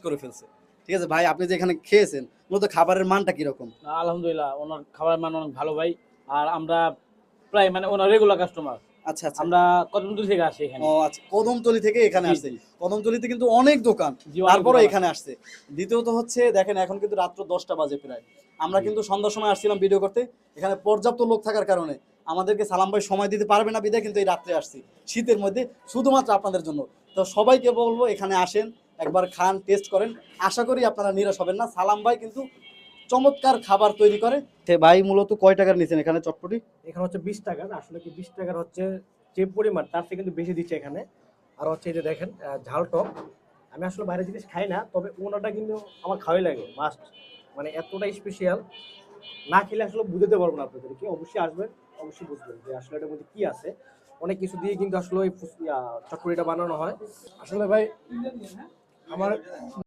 করে ফেলছে। ঠিক আছে ভাই, আপনি যে এখানে খেয়েছেন মূলত খাবারের মানটা কিরকম? আলহামদুলিল্লাহ, ওনার খাবারের মান অনেক ভালো ভাই। আর আমরা প্রায় মানে ওনার রেগুলার কাস্টমার। আচ্ছা আচ্ছা। আমরা কদমতলী থেকে আসি এখানে। ও আচ্ছা, কদমতলী থেকে এখানে জি আসছে। জি কদমতলীতে কিন্তু অনেক দোকান, জি, অনেক তারপরও দোকান এখানে আছে। আসছে। দ্বিতীয়ত হচ্ছে দেখেন এখন কিন্তু রাত্র 10টা বাজে প্রায়। আমরা জি কিন্তু সন্ধ্যার সময় আসছিলাম ভিডিও করতে, এখানে পর্যাপ্ত লোক থাকার কারণে আমাদেরকে সালাম ভাই সময় দিতে পারবে না বিধায় কিন্তু এই রাত্রে আসছি শীতের মধ্যে শুধুমাত্র আপনাদের জন্য। তো সবাইকে বলবো এখানে আসেন, একবার খান, টেস্ট করেন, আশা করি আপনারা নিরাশ হবেন না। সালাম ভাই কিন্তু চমৎকার খাবার তৈরি করে। সে ভাই মূলত কয় টাকার নিছেন এখানে চটপটি? এখানে হচ্ছে 20 টাকার, আসলে কি 20 টাকার হচ্ছে যে পরিমাণ তার থেকে কিন্তু বেশি দিচ্ছে এখানে। আর হচ্ছে এই যে দেখেন ঝাল টক, আমি আসলে বাইরের জিনিস খাই না, তবে ওনাটা কিন্তু আমার খাওয়াই লাগে মাস্ট, মানে এতটা স্পেশাল, না খেলে আসলে বুঝতে পারবো না আপনাদেরকে। অবশ্যই আসবেন, অবশ্যই বুঝবেন যে আসলে এটার মধ্যে কি আছে। অনেক কিছু দিয়ে কিন্তু আসলে ওই চটপটিটা বানানো হয়। আসলে ভাই আমার